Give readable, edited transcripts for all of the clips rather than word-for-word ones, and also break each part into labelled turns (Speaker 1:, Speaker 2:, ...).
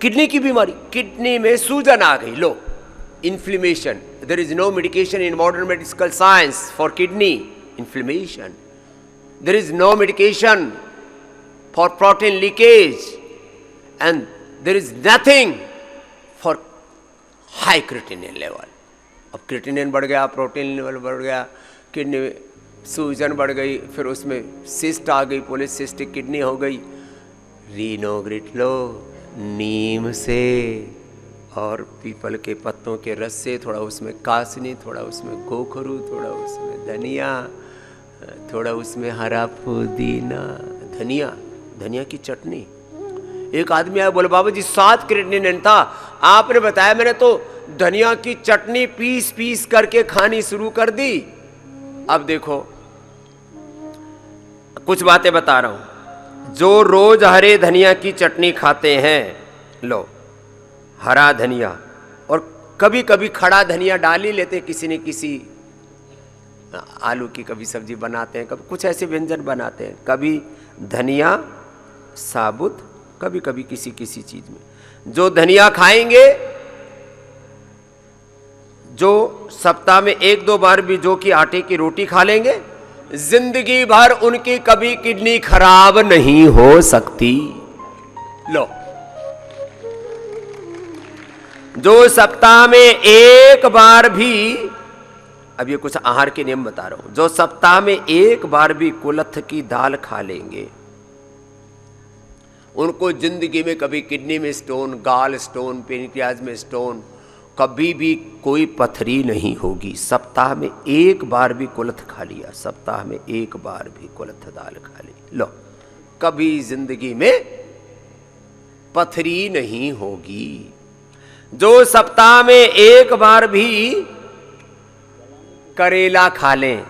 Speaker 1: Kidney की बीमारी, kidney में सूजन आ गई, लो inflammation. There is no medication in modern medical science for kidney inflammation. There is no medication for protein leakage and there is nothing for high creatinine level. अब creatinine बढ़ गया, प्रोटीन लेवल बढ़ गया, किडनी में सूजन बढ़ गई, फिर उसमें सिस्ट आ गई, पॉलीसिस्टिक किडनी हो गई। रीनोग्रिट लो नीम से और पीपल के पत्तों के रस से, थोड़ा उसमें कासनी, थोड़ा उसमें गोखरू, थोड़ा उसमें धनिया, थोड़ा उसमें हरा पुदीना, धनिया की चटनी। एक आदमी आया, बोले बाबा जी 7 क्रिएटिनिन था, आपने बताया, मैंने तो धनिया की चटनी पीस पीस करके खानी शुरू कर दी। अब देखो कुछ बातें बता रहा हूं। जो रोज हरे धनिया की चटनी खाते हैं, लो हरा धनिया, और कभी कभी खड़ा धनिया डाल ही लेते, किसी न किसी आलू की कभी सब्जी बनाते हैं, कभी कुछ ऐसे व्यंजन बनाते हैं, कभी धनिया साबुत, कभी कभी किसी किसी चीज में। जो धनिया खाएंगे, जो सप्ताह में 1-2 बार भी जो कि आटे की रोटी खा लेंगे, जिंदगी भर उनकी कभी किडनी खराब नहीं हो सकती। लो, जो सप्ताह में 1 बार भी, अब ये कुछ आहार के नियम बता रहा हूं, जो सप्ताह में 1 बार भी कुलथ की दाल खा लेंगे, उनको जिंदगी में कभी किडनी में स्टोन, गाल स्टोन, पेनक्रियाज में स्टोन, कभी भी कोई पथरी नहीं होगी। सप्ताह में 1 बार भी कुलथ खा लिया, सप्ताह में 1 बार भी कुलथ दाल खा ली, लो कभी जिंदगी में पथरी नहीं होगी। जो सप्ताह में 1 बार भी करेला खा लें,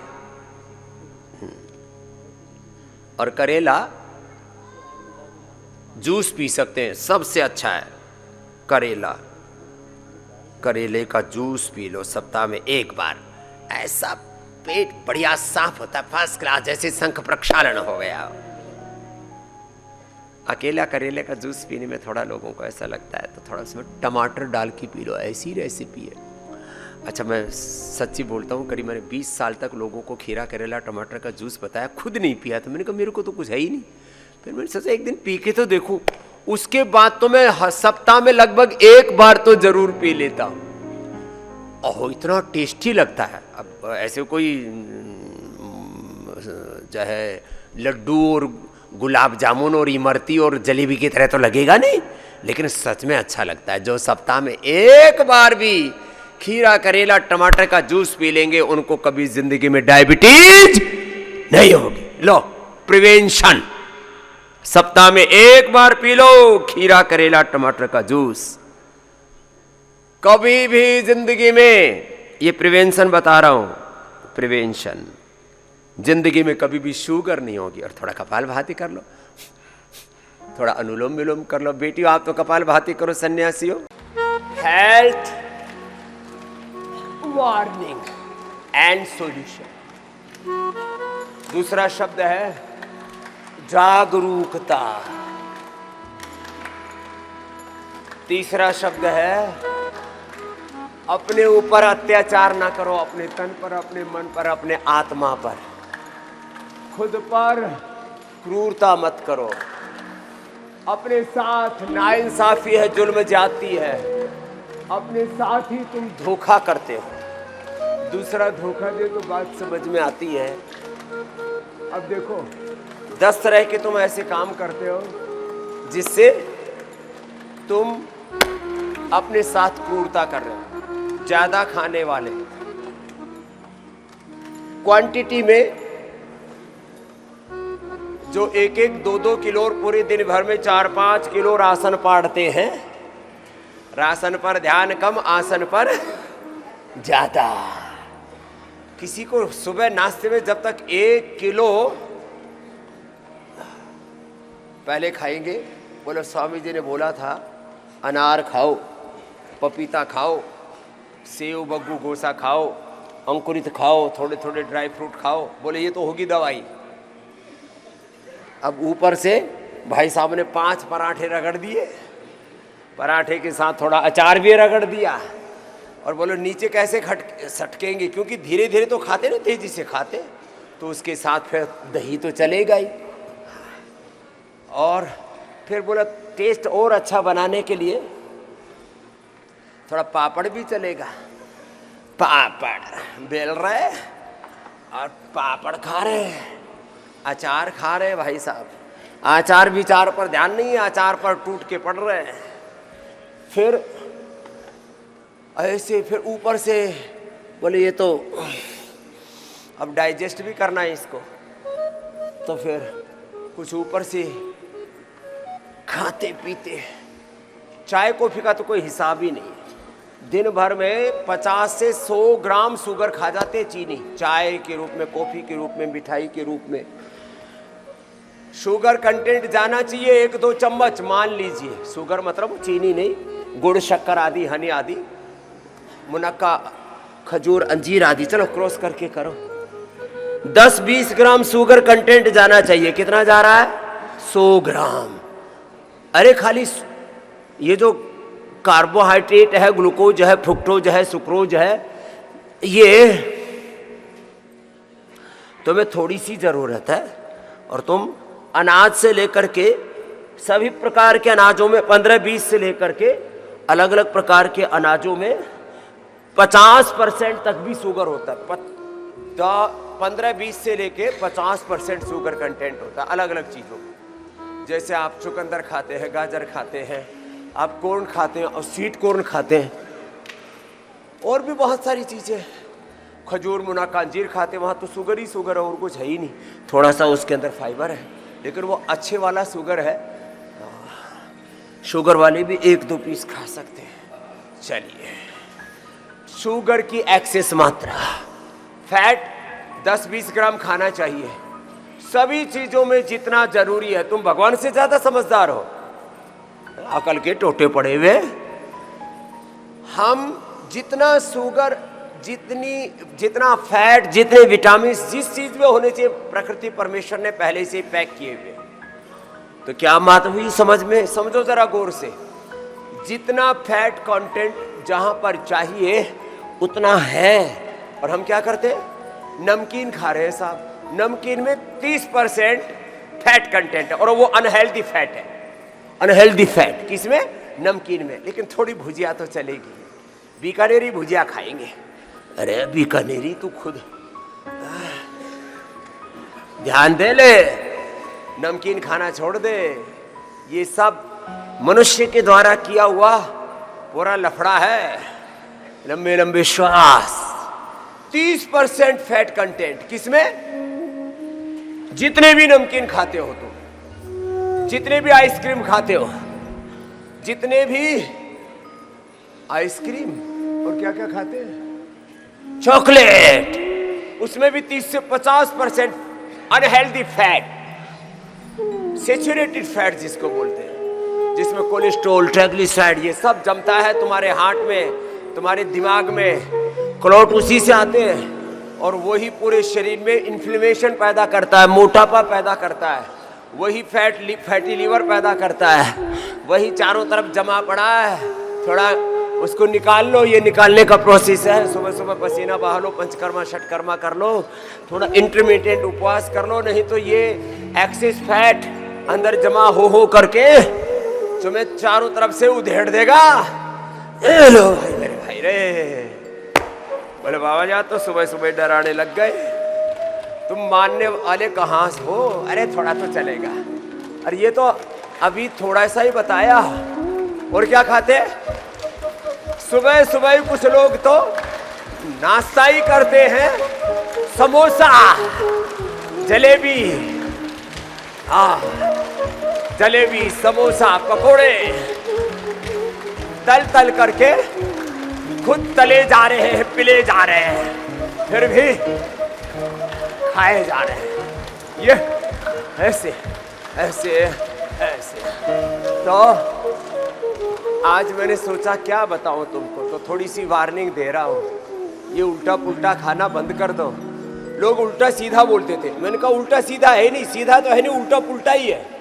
Speaker 1: और करेला जूस पी सकते हैं, सबसे अच्छा है करेला, करेले का जूस पी लो सप्ताह में 1 बार, ऐसा पेट बढ़िया साफ होता है, फर्स्ट क्लास, जैसे शंख प्रक्षालन हो गया। अकेला करेले का जूस पीने में थोड़ा लोगों को ऐसा लगता है, तो थोड़ा उसमें टमाटर डाल के पी लो, ऐसी रेसिपी है। अच्छा, मैं सच्ची बोलता हूँ, करीब मैंने 20 साल तक लोगों को खीरा करेला टमाटर का जूस बताया, खुद नहीं पिया, तो मैंने कहा मेरे को तो कुछ है ही नहीं। फिर मैंने सोचा एक दिन पी के तो देखूं, उसके बाद तो मैं सप्ताह में लगभग 1 बार तो जरूर पी लेता हूं। ओह, इतना टेस्टी लगता है। अब ऐसे कोई जो है लड्डू और गुलाब जामुन और इमरती और जलेबी की तरह तो लगेगा नहीं, लेकिन सच में अच्छा लगता है। जो सप्ताह में 1 बार भी खीरा करेला टमाटर का जूस पी लेंगे, उनको कभी जिंदगी में डायबिटीज नहीं होगी। लो, प्रिवेंशन, सप्ताह में 1 बार पी लो खीरा करेला टमाटर का जूस, कभी भी जिंदगी में, ये प्रिवेंशन बता रहा हूं, प्रिवेंशन, जिंदगी में कभी भी शुगर नहीं होगी। और थोड़ा कपालभाति कर लो, थोड़ा अनुलोम विलोम कर लो। बेटियों, आप तो कपालभाति करो, सन्यासियों। हेल्थ वार्निंग एंड सॉल्यूशन, दूसरा शब्द है जागरूकता, तीसरा शब्द है अपने ऊपर अत्याचार ना करो, अपने तन पर, अपने मन पर, अपने आत्मा पर, खुद पर क्रूरता मत करो, अपने साथ नाइंसाफी है, जुल्म जाती है, अपने साथ ही तुम धोखा करते हो, दूसरा धोखा दे तो बात समझ में आती है। अब देखो, 10 तरह के तुम ऐसे काम करते हो जिससे तुम अपने साथ क्रूरता कर रहे हो। ज्यादा खाने वाले, क्वांटिटी में जो 1-1, 2-2 किलो और पूरे दिन भर में 4-5 किलो राशन पाड़ते हैं, राशन पर ध्यान कम, आसन पर ज्यादा। किसी को सुबह नाश्ते में जब तक 1 किलो पहले खाएंगे, बोलो स्वामी जी ने बोला था अनार खाओ, पपीता खाओ, सेव बग्गू गोसा खाओ, अंकुरित खाओ, थोड़े थोड़े ड्राई फ्रूट खाओ, बोले ये तो होगी दवाई। अब ऊपर से भाई साहब ने 5 पराठे रगड़ दिए, पराठे के साथ थोड़ा अचार भी रगड़ दिया और बोलो नीचे कैसे सटकेंगे, क्योंकि धीरे धीरे तो खाते ना, तेजी से खाते, तो उसके साथ फिर दही तो चलेगा ही। और फिर बोला टेस्ट और अच्छा बनाने के लिए थोड़ा पापड़ भी चलेगा। पापड़ बेल रहे और पापड़ खा रहे, अचार खा रहे भाई साहब। आचार विचार पर ध्यान नहीं है, अचार पर टूट के पड़ रहे हैं। फिर ऐसे फिर ऊपर से बोले ये तो अब डाइजेस्ट भी करना है इसको, तो फिर कुछ ऊपर से खाते पीते। चाय कॉफी का तो कोई हिसाब ही नहीं है। दिन भर में 50 से 100 ग्राम शुगर खा जाते हैं, चीनी, चाय के रूप में, कॉफी के रूप में, मिठाई के रूप में। शुगर कंटेंट जाना चाहिए 1-2 चम्मच, मान लीजिए। शुगर मतलब चीनी नहीं, गुड़, शक्कर आदि, हनी आदि, मुनक्का, खजूर, अंजीर आदि। चलो क्रॉस करके करो। 10-20 ग्राम शुगर कंटेंट जाना चाहिए। कितना जा रहा है? 100 ग्राम। अरे खाली ये जो कार्बोहाइड्रेट है, ग्लूकोज है, फ्रुक्टोज है, सुक्रोज है, ये तुम्हें थोड़ी सी जरूरत है। और तुम अनाज से लेकर के सभी प्रकार के अनाजों में 15-20 से लेकर के अलग अलग प्रकार के अनाजों में 50% तक भी शुगर होता है। 15-20 से लेके 50% शुगर कंटेंट होता है अलग अलग चीज़ों में। जैसे आप चुकंदर खाते हैं, गाजर खाते हैं, आप कॉर्न खाते हैं और स्वीट कॉर्न खाते हैं, और भी बहुत सारी चीज़ें, खजूर, मुनक्का, अंजीर खाते हैं, वहाँ तो शुगर ही शुगर है और कुछ है ही नहीं। थोड़ा सा उसके अंदर फाइबर है, लेकिन वो अच्छे वाला शुगर है। शुगर वाले भी 1-2 पीस खा सकते हैं। चलिए, शुगर की एक्सेस मात्रा, फैट 10-20 ग्राम खाना चाहिए सभी चीजों में जितना जरूरी है। तुम भगवान से ज्यादा समझदार हो, अकल के टोटे पड़े हुए। हम जितना शुगर, जितना फैट, जितने विटामिन जिस चीज में होने चाहिए, प्रकृति परमेश्वर ने पहले से ही पैक किए हुए। तो क्या बात हुई समझ में? समझो जरा गौर से। जितना फैट कंटेंट जहां पर चाहिए उतना है, और हम क्या करते हैं? नमकीन खा रहे हैं साहब। नमकीन में 30% फैट कंटेंट है, और वो अनहेल्दी फैट है। अनहेल्दी फैट किसमें? नमकीन में। लेकिन थोड़ी भुजिया तो चलेगी, बीकानेरी भुजिया खाएंगे। अरे बीकानेरी तू खुद ध्यान दे ले, नमकीन खाना छोड़ दे। ये सब मनुष्य के द्वारा किया हुआ पूरा लफड़ा है। लंबे लंबे श्वास। 30% फैट कंटेंट किसमें? जितने भी नमकीन खाते हो तुम, जितने भी आइसक्रीम खाते हो, जितने भी आइसक्रीम और क्या क्या खाते हैं, चॉकलेट, उसमें भी 30 से 50% अनहेल्दी फैट, सैचुरेटेड फैट जिसको बोलते हैं, जिसमें कोलेस्ट्रॉल, ट्राइग्लिसराइड, ये सब जमता है तुम्हारे हार्ट में, तुम्हारे दिमाग में। क्लॉट उसी से आते हैं, और वही पूरे शरीर में इन्फ्लेमेशन पैदा करता है, मोटापा पैदा करता है, वही फैटी लीवर पैदा करता है, वही चारों तरफ जमा पड़ा है। थोड़ा उसको निकाल लो, ये निकालने का प्रोसेस है। सुबह सुबह पसीना बहा लो, पंचकर्मा षटकर्मा कर लो, थोड़ा इंटरमीडिएट उपवास कर लो, नहीं तो ये एक्सेस फैट अंदर जमा हो करके तुम्हें चारों तरफ से उधेड़ देगा। लो भाई मेरे भाई रे, बोले बाबा जी तो सुबह सुबह डराने लग गए, तुम मानने वाले कहाँ हो? अरे थोड़ा तो चलेगा। अरे ये तो अभी थोड़ा सा ही बताया। और क्या खाते? सुबह सुबह कुछ लोग तो नाश्ता ही करते हैं, समोसा, जलेबी, जलेबी, समोसा, पकोड़े तल करके खुद तले जा रहे हैं, पिले जा रहे हैं, फिर भी खाए जा रहे हैं। ये ऐसे ऐसे ऐसे। तो आज मैंने सोचा क्या बताऊं तुमको, तो थोड़ी सी वार्निंग दे रहा हूं। ये उल्टा पुल्टा खाना बंद कर दो। लोग उल्टा सीधा बोलते थे, मैंने कहा उल्टा सीधा है नहीं, सीधा तो है नहीं, उल्टा पुल्टा ही है।